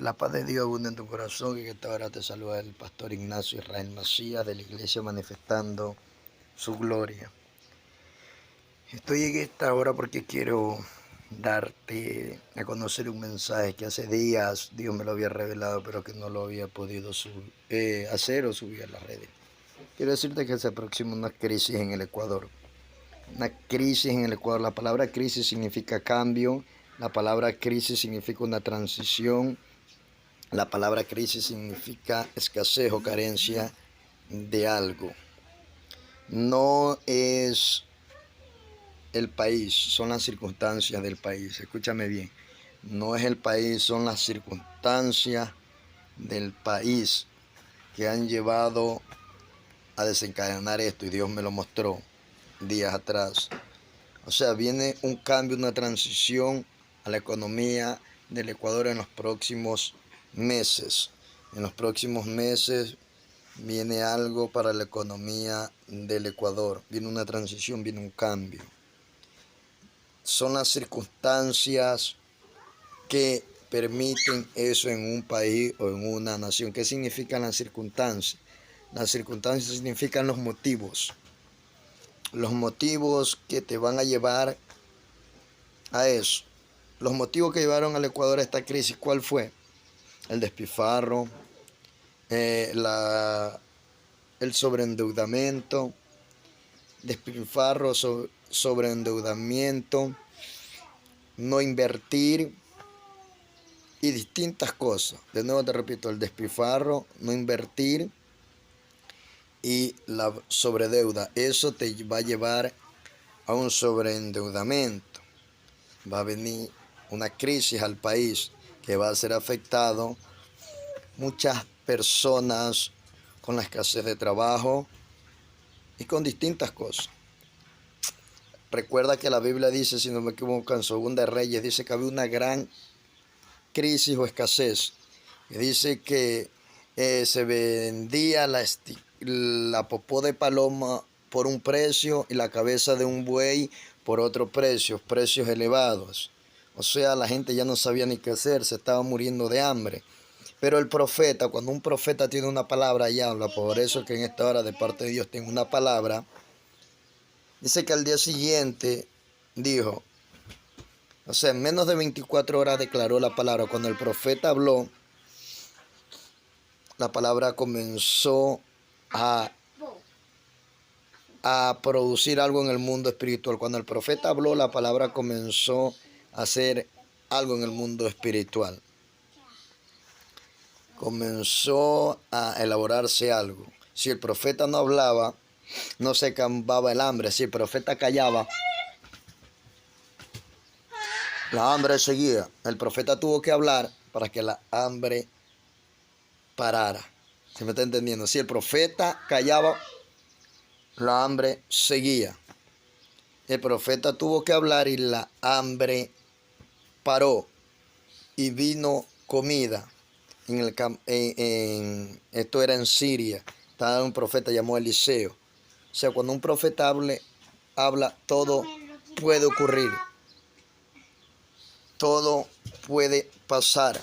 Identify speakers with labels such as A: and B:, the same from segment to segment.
A: La paz de Dios abunda en tu corazón y que esta hora te saluda el pastor Ignacio Israel Macías de la iglesia manifestando su gloria. Estoy en esta hora porque quiero darte a conocer un mensaje que hace días Dios me lo había revelado, pero que no lo había podido hacer o subir a las redes. Quiero decirte que se aproxima una crisis en el Ecuador. Una crisis en el Ecuador. La palabra crisis significa cambio, la palabra crisis significa una transición. La palabra crisis significa escasez o carencia de algo. No es el país, son las circunstancias del país. Escúchame bien. No es el país, son las circunstancias del país que han llevado a desencadenar esto, y Dios me lo mostró días atrás. O sea, viene un cambio, una transición a la economía del Ecuador en los próximos meses. En los próximos meses viene algo para la economía del Ecuador. Viene una transición, viene un cambio. Son las circunstancias que permiten eso en un país o en una nación. ¿Qué significan las circunstancias? Las circunstancias significan los motivos. Los motivos que te van a llevar a eso. Los motivos que llevaron al Ecuador a esta crisis, ¿cuál fue? El despilfarro, el sobreendeudamiento, despilfarro, sobreendeudamiento, no invertir y distintas cosas. De nuevo te repito, el despilfarro, no invertir y la sobredeuda. Eso te va a llevar a un sobreendeudamiento. Va a venir una crisis al país que va a ser afectado muchas personas con la escasez de trabajo y con distintas cosas. Recuerda que la Biblia dice, si no me equivoco, en Segunda de Reyes, dice que había una gran crisis o escasez. Y dice que se vendía la popó de paloma por un precio y la cabeza de un buey por otro precio, precios elevados. O sea, la gente ya no sabía ni qué hacer, se estaba muriendo de hambre. Pero el profeta, cuando un profeta tiene una palabra y habla, por eso que en esta hora de parte de Dios tengo una palabra, dice que al día siguiente dijo, o sea, en menos de 24 horas declaró la palabra. Cuando el profeta habló, la palabra comenzó a producir algo en el mundo espiritual. Cuando el profeta habló, la palabra comenzó a hacer algo en el mundo espiritual. Comenzó a elaborarse algo. Si el profeta no hablaba, no se acababa el hambre. Si el profeta callaba, la hambre seguía. El profeta tuvo que hablar para que la hambre parara. ¿Se me está entendiendo? Si el profeta callaba, la hambre seguía. El profeta tuvo que hablar y la hambre paró. Y vino comida. Esto era en Siria. Estaba un profeta llamado Eliseo. O sea, cuando un profeta habla, todo puede ocurrir. Todo puede pasar.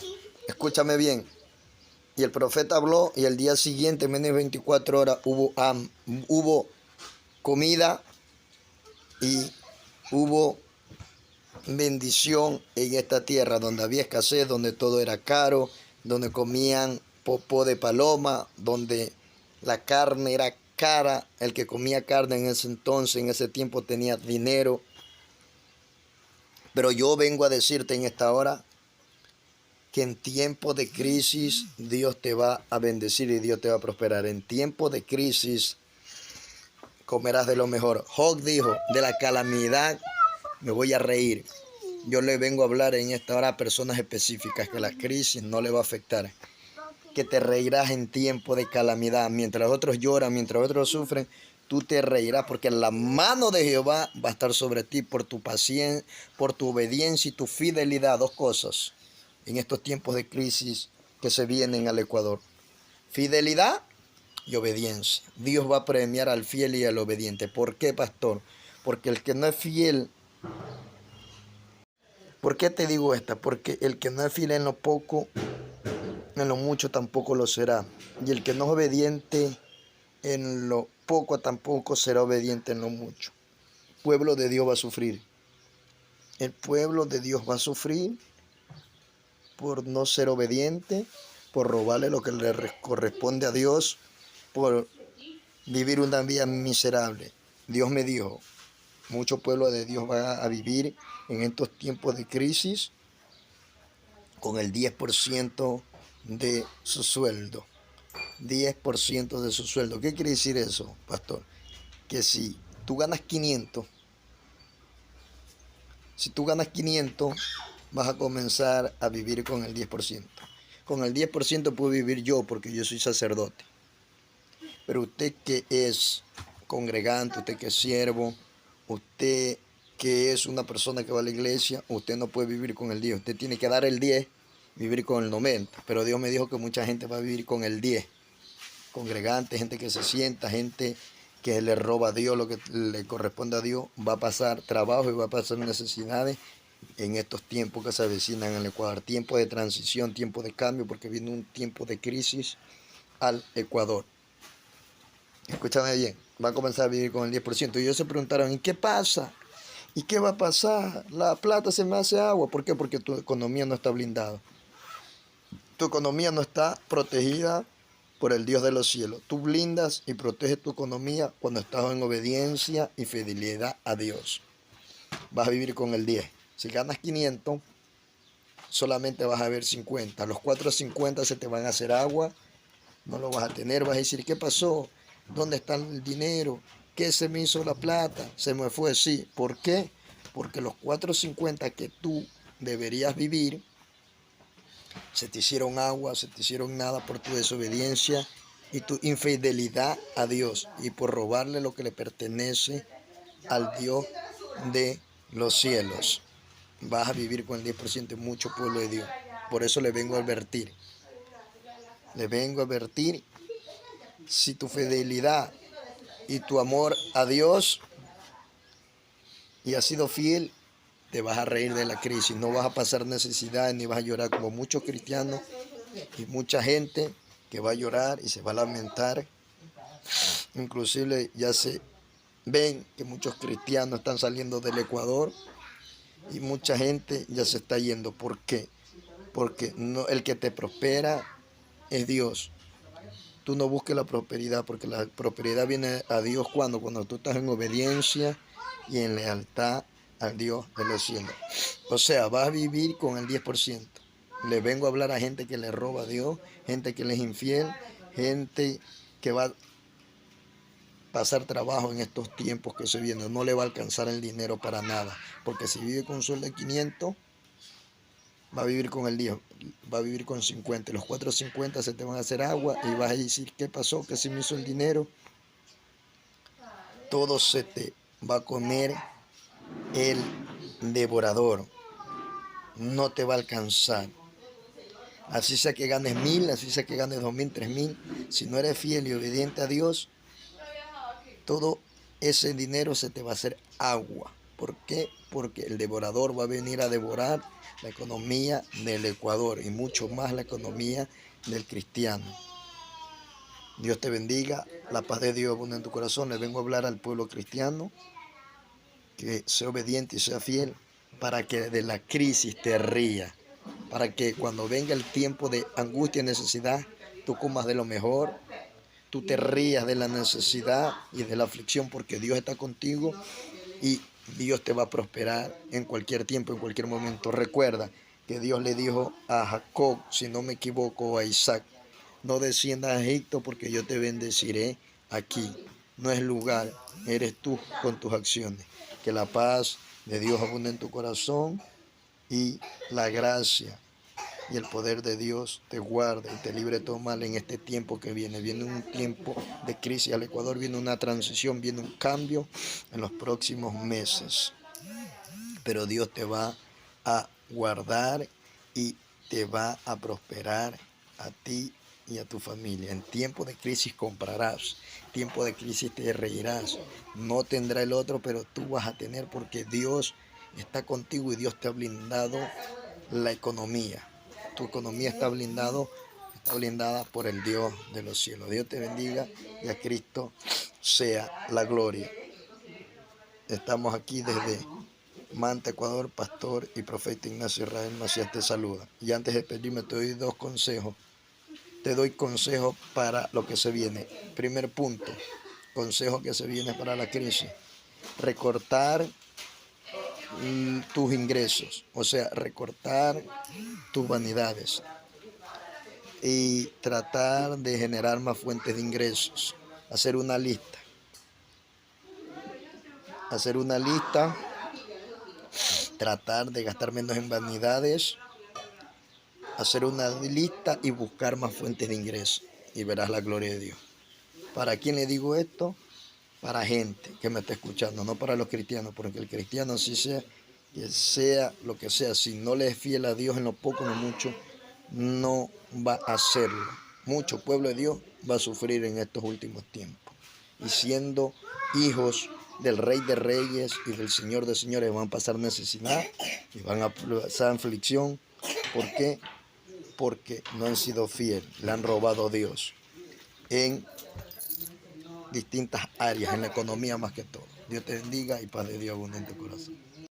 A: Escúchame bien. Y el profeta habló y el día siguiente, en menos de 24 horas, hubo comida y hubo bendición en esta tierra donde había escasez, donde todo era caro, donde comían popó de paloma, donde la carne era cara. El que comía carne en ese entonces, en ese tiempo, tenía dinero. Pero yo vengo a decirte en esta hora que en tiempos de crisis Dios te va a bendecir y Dios te va a prosperar. En tiempos de crisis comerás de lo mejor. Job dijo, de la calamidad me voy a reír. Yo le vengo a hablar en esta hora a personas específicas que la crisis no le va a afectar. Que te reirás en tiempo de calamidad. Mientras otros lloran, mientras otros sufren, tú te reirás porque la mano de Jehová va a estar sobre ti por tu paciencia, por tu obediencia y tu fidelidad. Dos cosas en estos tiempos de crisis que se vienen al Ecuador. Fidelidad y obediencia. Dios va a premiar al fiel y al obediente. ¿Por qué, pastor? Porque el que no es fiel... ¿Por qué te digo esta? Porque el que no es fiel en lo poco en lo mucho tampoco lo será. Y el que no es obediente en lo poco tampoco será obediente en lo mucho. El pueblo de Dios va a sufrir. El pueblo de Dios va a sufrir por no ser obediente, por robarle lo que le corresponde a Dios, por vivir una vida miserable. Dios me dijo, mucho pueblo de Dios va a vivir en estos tiempos de crisis con el 10% de su sueldo. 10% de su sueldo. ¿Qué quiere decir eso, pastor? Que tú ganas 500, si tú ganas 500, vas a comenzar a vivir con el 10%. Con el 10% puedo vivir yo porque yo soy sacerdote. Pero usted que es congregante, usted que es siervo, usted que es una persona que va a la iglesia, usted no puede vivir con el 10. Usted tiene que dar el 10, vivir con el 90. Pero Dios me dijo que mucha gente va a vivir con el 10. Congregante, gente que se sienta, gente que le roba a Dios lo que le corresponde a Dios, va a pasar trabajo y va a pasar necesidades en estos tiempos que se avecinan en el Ecuador. Tiempo de transición, tiempo de cambio, porque viene un tiempo de crisis al Ecuador. Escúchame bien, va a comenzar a vivir con el 10%. Y ellos se preguntaron, ¿y qué pasa? ¿Y qué va a pasar? La plata se me hace agua. ¿Por qué? Porque tu economía no está blindada. Tu economía no está protegida por el Dios de los cielos. Tú blindas y proteges tu economía cuando estás en obediencia y fidelidad a Dios. Vas a vivir con el 10. Si ganas 500, solamente vas a ver 50. Los 450 se te van a hacer agua, no lo vas a tener. Vas a decir, ¿qué pasó? ¿Dónde está el dinero? ¿Qué se me hizo la plata? Se me fue, sí. ¿Por qué? Porque los 450 que tú deberías vivir, se te hicieron agua, se te hicieron nada por tu desobediencia y tu infidelidad a Dios y por robarle lo que le pertenece al Dios de los cielos. Vas a vivir con el 10% de mucho pueblo de Dios. Por eso le vengo a advertir. Le vengo a advertir, si tu fidelidad y tu amor a Dios y has sido fiel, te vas a reír de la crisis. No vas a pasar necesidades ni vas a llorar como muchos cristianos y mucha gente que va a llorar y se va a lamentar. Inclusive ya se ven que muchos cristianos están saliendo del Ecuador y mucha gente ya se está yendo. ¿Por qué? Porque no, el que te prospera es Dios. Tú no busques la prosperidad, porque la prosperidad viene a Dios cuando tú estás en obediencia y en lealtad al Dios de los cielos. O sea, vas a vivir con el 10%. Le vengo a hablar a gente que le roba a Dios, gente que le es infiel, gente que va a pasar trabajo en estos tiempos que se vienen. No le va a alcanzar el dinero para nada, porque si vive con un sueldo de 500, va a vivir con el 10, va a vivir con 50. Los 450 se te van a hacer agua y vas a decir, ¿qué pasó? ¿Qué se me hizo el dinero? Todo se te va a comer el devorador. No te va a alcanzar. Así sea que ganes 1000, así sea que ganes 2000, 3000. Si no eres fiel y obediente a Dios, todo ese dinero se te va a hacer agua. ¿Por qué? Porque el devorador va a venir a devorar la economía del Ecuador y mucho más la economía del cristiano. Dios te bendiga, la paz de Dios abunda en tu corazón. Le vengo a hablar al pueblo cristiano que sea obediente y sea fiel para que de la crisis te ría, para que cuando venga el tiempo de angustia y necesidad, tú comas de lo mejor, tú te rías de la necesidad y de la aflicción, porque Dios está contigo y Dios te va a prosperar en cualquier tiempo, en cualquier momento. Recuerda que Dios le dijo a Jacob, si no me equivoco, o a Isaac, no desciendas a Egipto porque yo te bendeciré aquí. No es lugar, eres tú con tus acciones. Que la paz de Dios abunde en tu corazón y la gracia y el poder de Dios te guarde y te libre de todo mal en este tiempo que viene. Viene un tiempo de crisis al Ecuador, viene una transición, viene un cambio en los próximos meses. Pero Dios te va a guardar y te va a prosperar a ti y a tu familia. En tiempo de crisis comprarás, tiempo de crisis te reirás. No tendrá el otro, pero tú vas a tener, porque Dios está contigo y Dios te ha blindado la economía. Tu economía está blindado está blindada por el Dios de los cielos. Dios te bendiga y a Cristo sea la gloria. Estamos aquí desde Manta, Ecuador. Pastor y profeta Ignacio Israel Macías te saluda. Y antes de despedirme te doy dos consejos. Te doy consejos para lo que se viene. Primer punto, consejo que se viene para la crisis. Recortar tus ingresos, o sea, recortar tus vanidades y tratar de generar más fuentes de ingresos. Hacer una lista. Tratar de gastar menos en vanidades, hacer una lista y buscar más fuentes de ingresos y verás la gloria de Dios. ¿Para quién le digo esto? Para gente que me está escuchando, no para los cristianos, porque el cristiano, si sea, que sea lo que sea, si no le es fiel a Dios en lo poco, en lo mucho, no va a hacerlo. Mucho pueblo de Dios va a sufrir en estos últimos tiempos. Y siendo hijos del Rey de Reyes y del Señor de Señores, van a pasar necesidad y van a pasar aflicción. ¿Por qué? Porque no han sido fieles, le han robado a Dios en distintas áreas, en la economía más que todo. Dios te bendiga y paz de Dios abunde en tu corazón.